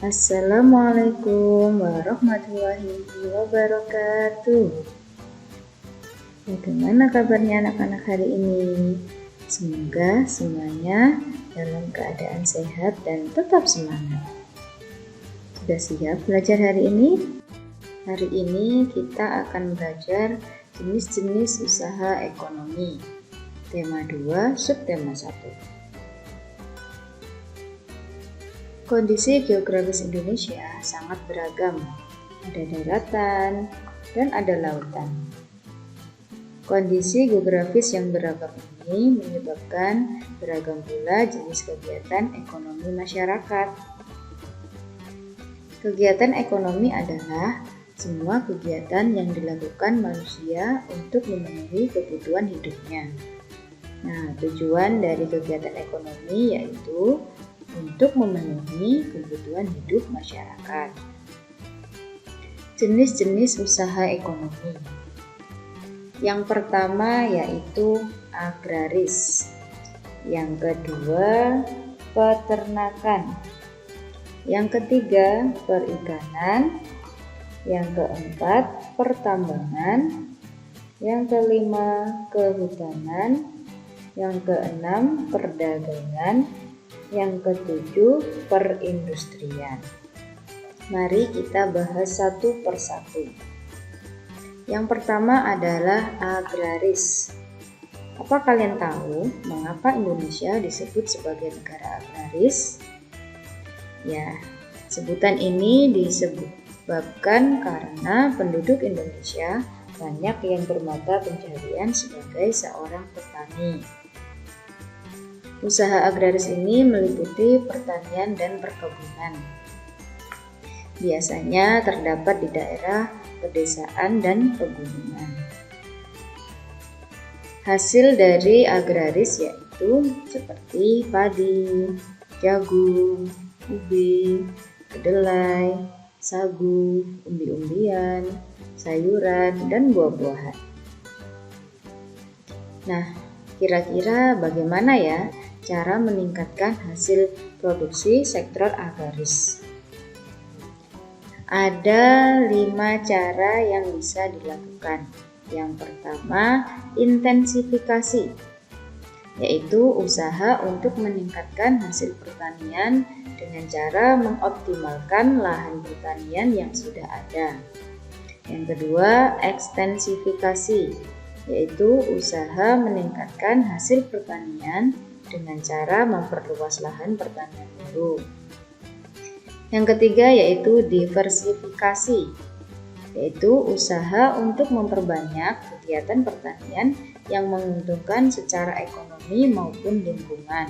Assalamualaikum warahmatullahi wabarakatuh. Bagaimana kabarnya anak-anak hari ini? Semoga semuanya dalam keadaan sehat dan tetap semangat. Sudah siap belajar hari ini? Hari ini kita akan belajar jenis-jenis usaha ekonomi. Tema 2, subtema 1. Kondisi geografis Indonesia sangat beragam. Ada daratan dan ada lautan. Kondisi geografis yang beragam ini menyebabkan beragam pula jenis kegiatan ekonomi masyarakat. Kegiatan ekonomi adalah semua kegiatan yang dilakukan manusia untuk memenuhi kebutuhan hidupnya. Nah, tujuan dari kegiatan ekonomi yaitu untuk memenuhi kebutuhan hidup masyarakat. Jenis-jenis usaha ekonomi. Yang pertama yaitu agraris. Yang kedua, peternakan. Yang ketiga, perikanan. Yang keempat, pertambangan. Yang kelima, kehutanan. Yang keenam, perdagangan. Yang ketujuh, perindustrian. Mari kita bahas satu persatu. Yang pertama adalah agraris. Apa kalian tahu mengapa Indonesia disebut sebagai negara agraris? Ya, sebutan ini disebabkan karena penduduk Indonesia banyak yang bermata pencaharian sebagai seorang petani. Usaha agraris ini meliputi pertanian dan perkebunan. Biasanya terdapat di daerah pedesaan dan pegunungan. Hasil dari agraris yaitu seperti padi, jagung, ubi, kedelai, sagu, umbi-umbian, sayuran, dan buah-buahan. Nah, kira-kira bagaimana ya cara meningkatkan hasil produksi sektor agraris? Ada 5 cara yang bisa dilakukan. Yang pertama, intensifikasi, yaitu usaha untuk meningkatkan hasil pertanian dengan cara mengoptimalkan lahan pertanian yang sudah ada. Yang kedua, ekstensifikasi, yaitu usaha meningkatkan hasil pertanian dengan cara memperluas lahan pertanian baru. Yang ketiga yaitu diversifikasi, yaitu usaha untuk memperbanyak kegiatan pertanian yang menguntungkan secara ekonomi maupun lingkungan.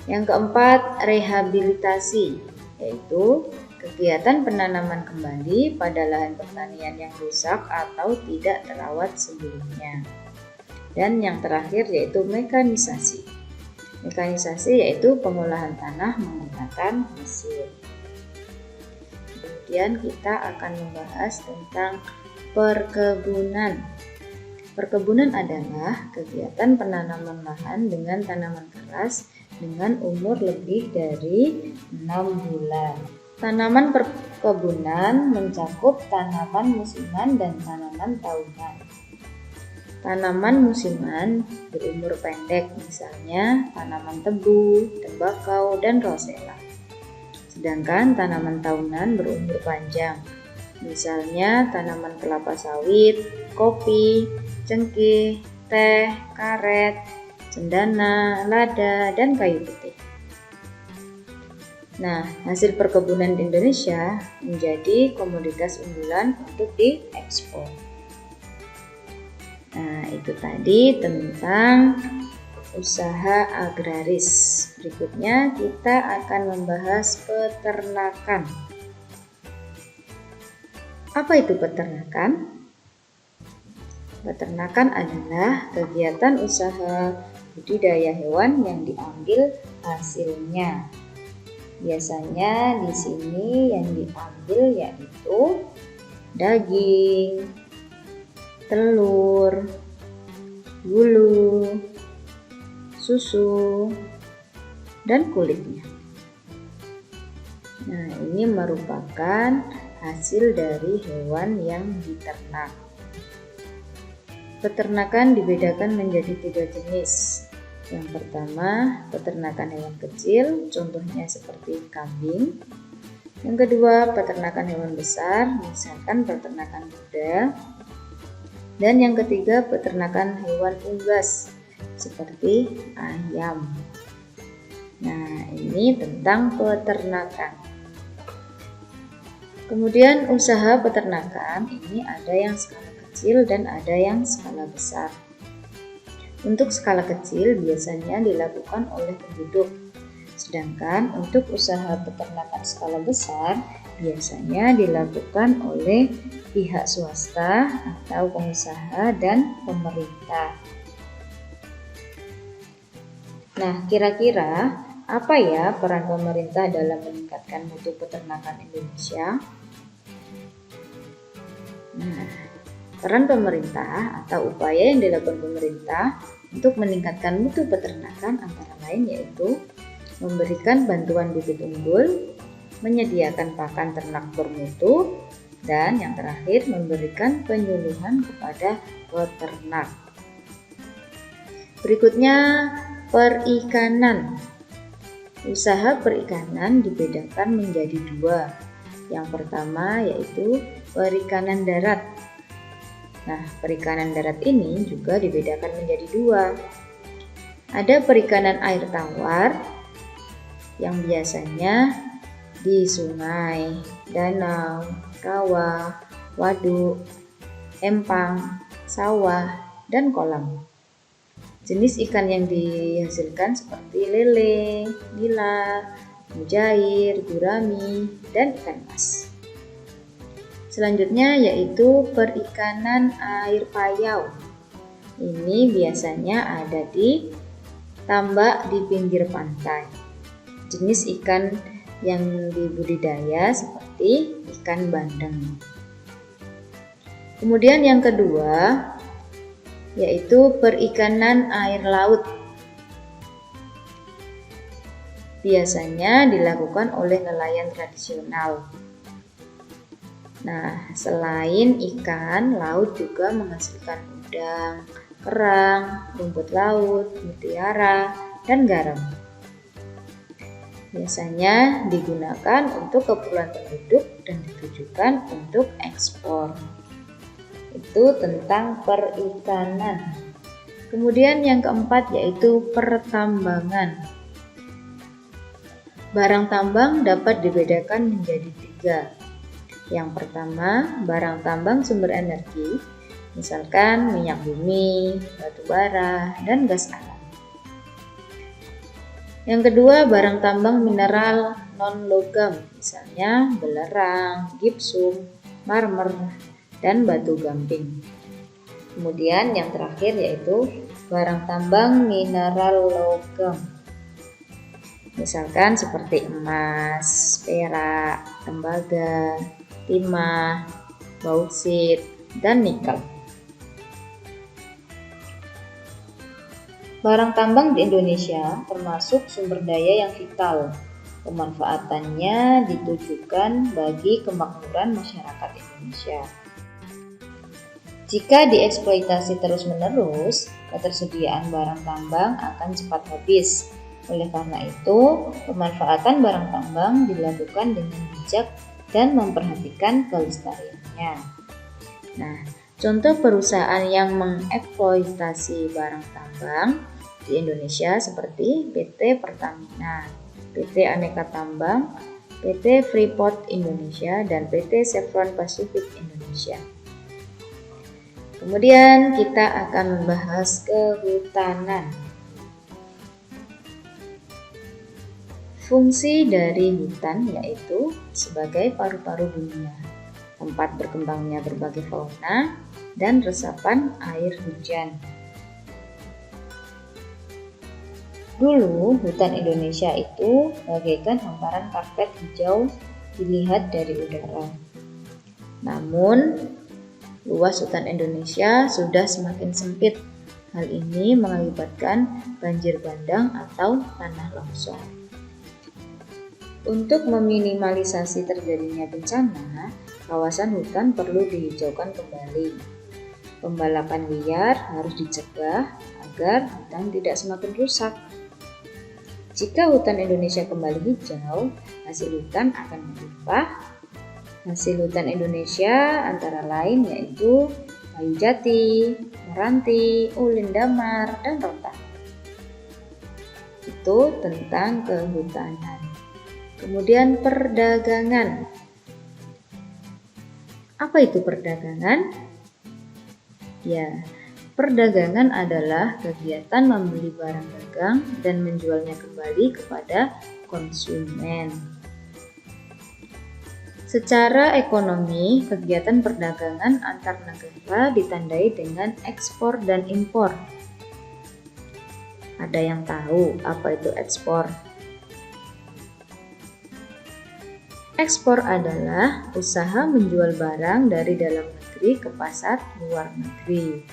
Yang keempat, rehabilitasi, yaitu kegiatan penanaman kembali pada lahan pertanian yang rusak atau tidak terawat sebelumnya. Dan yang terakhir yaitu mekanisasi. Mekanisasi yaitu pengolahan tanah menggunakan mesin. Kemudian kita akan membahas tentang perkebunan. Perkebunan adalah kegiatan penanaman lahan dengan tanaman keras dengan umur lebih dari 6 bulan. Tanaman perkebunan mencakup tanaman musiman dan tanaman tahunan. Tanaman musiman berumur pendek, misalnya tanaman tebu, tembakau, dan rosella. Sedangkan tanaman tahunan berumur panjang, misalnya tanaman kelapa sawit, kopi, cengkeh, teh, karet, cendana, lada, dan kayu putih. Nah, hasil perkebunan di Indonesia menjadi komoditas unggulan untuk diekspor. Nah, itu tadi tentang usaha agraris. Berikutnya kita akan membahas peternakan. Apa itu peternakan? Peternakan adalah kegiatan usaha budidaya hewan yang diambil hasilnya. Biasanya di sini yang diambil yaitu daging, telur, bulu, susu, dan kulitnya. Nah, ini merupakan hasil dari hewan yang diternak. Peternakan dibedakan menjadi 3 jenis. Yang pertama, peternakan hewan kecil, contohnya seperti kambing. Yang kedua, peternakan hewan besar, misalkan peternakan kuda. Dan yang ketiga, peternakan hewan unggas, seperti ayam. Nah, ini tentang peternakan. Kemudian usaha peternakan ini ada yang skala kecil dan ada yang skala besar. Untuk skala kecil biasanya dilakukan oleh penduduk, sedangkan untuk usaha peternakan skala besar biasanya dilakukan oleh pihak swasta atau pengusaha dan pemerintah. Nah, kira-kira apa ya peran pemerintah dalam meningkatkan mutu peternakan Indonesia? Nah, peran pemerintah atau upaya yang dilakukan pemerintah untuk meningkatkan mutu peternakan antara lain yaitu memberikan bantuan bibit unggul, menyediakan pakan ternak bermutu, dan yang terakhir memberikan penyuluhan kepada peternak. Berikutnya, perikanan. Usaha perikanan dibedakan menjadi 2. Yang pertama yaitu perikanan darat. Nah, perikanan darat ini juga dibedakan menjadi 2. Ada perikanan air tawar yang biasanya di sungai, danau, rawa, waduk, empang, sawah, dan kolam. Jenis ikan yang dihasilkan seperti lele, nila, mujair, gurami, dan ikan mas. Selanjutnya yaitu perikanan air payau. Ini biasanya ada di tambak di pinggir pantai. Jenis ikan yang dibudidaya seperti ikan bandeng. Kemudian yang kedua yaitu perikanan air laut. Biasanya dilakukan oleh nelayan tradisional. Nah, selain ikan, laut juga menghasilkan udang, kerang, rumput laut, mutiara, dan garam. Biasanya digunakan untuk keperluan penduduk dan ditujukan untuk ekspor. Itu tentang perikanan. Kemudian yang keempat yaitu pertambangan. Barang tambang dapat dibedakan menjadi 3. Yang pertama, barang tambang sumber energi, misalkan minyak bumi, batu bara, dan gas alam. Yang kedua, barang tambang mineral non-logam, misalnya belerang, gipsum, marmer, dan batu gamping. Kemudian yang terakhir yaitu barang tambang mineral logam, misalkan seperti emas, perak, tembaga, timah, bauksit, dan nikel. Barang tambang di Indonesia termasuk sumber daya yang vital. Pemanfaatannya ditujukan bagi kemakmuran masyarakat Indonesia. Jika dieksploitasi terus-menerus, ketersediaan barang tambang akan cepat habis. Oleh karena itu, pemanfaatan barang tambang dilakukan dengan bijak dan memperhatikan kelestariannya. Nah, contoh perusahaan yang mengeksploitasi barang tambang di Indonesia seperti PT Pertamina, PT Aneka Tambang, PT Freeport Indonesia, dan PT Chevron Pacific Indonesia. Kemudian kita akan membahas kehutanan. Fungsi dari hutan yaitu sebagai paru-paru dunia, tempat berkembangnya berbagai fauna, dan resapan air hujan. Dulu, hutan Indonesia itu bagaikan hamparan karpet hijau dilihat dari udara. Namun, luas hutan Indonesia sudah semakin sempit. Hal ini mengakibatkan banjir bandang atau tanah longsor. Untuk meminimalisasi terjadinya bencana, kawasan hutan perlu dihijaukan kembali. Pembalakan liar harus dicegah agar hutan tidak semakin rusak. Jika hutan Indonesia kembali hijau, hasil hutan akan melimpah. Hasil hutan Indonesia antara lain yaitu kayu jati, meranti, ulin damar, dan rotan. Itu tentang kehutanan. Kemudian perdagangan. Apa itu perdagangan? Ya, perdagangan adalah kegiatan membeli barang dagang dan menjualnya kembali kepada konsumen. Secara ekonomi, kegiatan perdagangan antar negara ditandai dengan ekspor dan impor. Ada yang tahu apa itu ekspor? Ekspor adalah usaha menjual barang dari dalam negeri ke pasar luar negeri.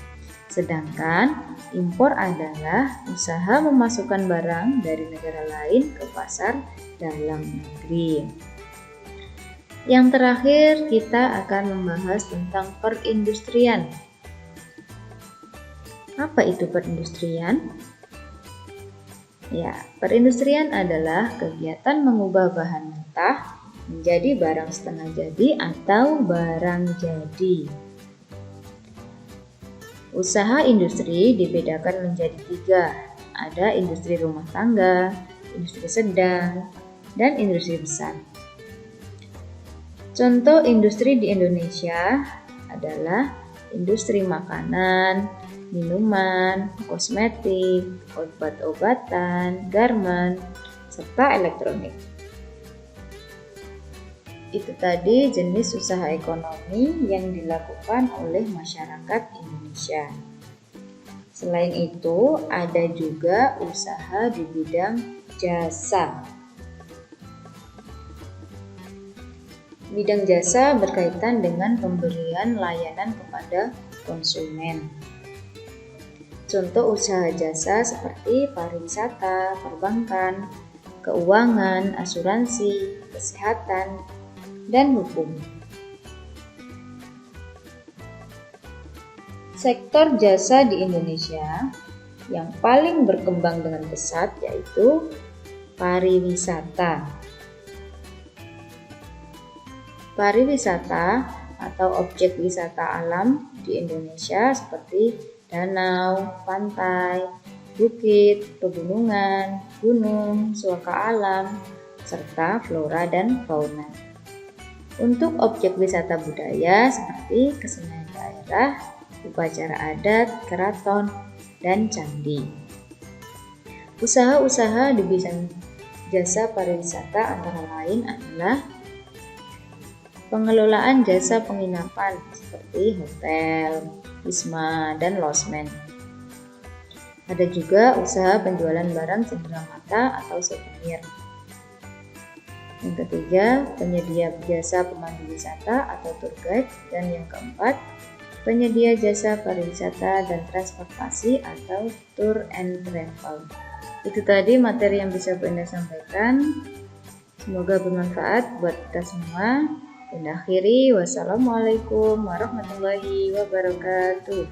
Sedangkan impor adalah usaha memasukkan barang dari negara lain ke pasar dalam negeri. Yang terakhir, kita akan membahas tentang perindustrian. Apa itu perindustrian? Ya, perindustrian adalah kegiatan mengubah bahan mentah menjadi barang setengah jadi atau barang jadi. Usaha industri dibedakan menjadi 3. Ada industri rumah tangga, industri sedang, dan industri besar. Contoh industri di Indonesia adalah industri makanan, minuman, kosmetik, obat-obatan, garmen, serta elektronik. Itu tadi jenis usaha ekonomi yang dilakukan oleh masyarakat Indonesia. Selain itu, ada juga usaha di bidang jasa. Bidang jasa berkaitan dengan pemberian layanan kepada konsumen. Contoh usaha jasa seperti pariwisata, perbankan, keuangan, asuransi, kesehatan, dan hukum. Sektor jasa di Indonesia yang paling berkembang dengan pesat yaitu pariwisata. Pariwisata atau objek wisata alam di Indonesia seperti danau, pantai, bukit, pegunungan, gunung, suaka alam, serta flora dan fauna. Untuk objek wisata budaya seperti kesenian daerah, upacara adat, keraton, dan candi. Usaha-usaha di bidang jasa pariwisata antara lain adalah pengelolaan jasa penginapan seperti hotel, wisma, dan losmen. Ada juga usaha penjualan barang cenderamata atau souvenir. Yang ketiga, penyedia jasa pemandu wisata atau tour guide. Dan yang keempat, penyedia jasa pariwisata dan transportasi atau tour and travel. Itu tadi materi yang bisa Bunda sampaikan. Semoga bermanfaat buat kita semua. Bunda akhiri, wassalamualaikum warahmatullahi wabarakatuh.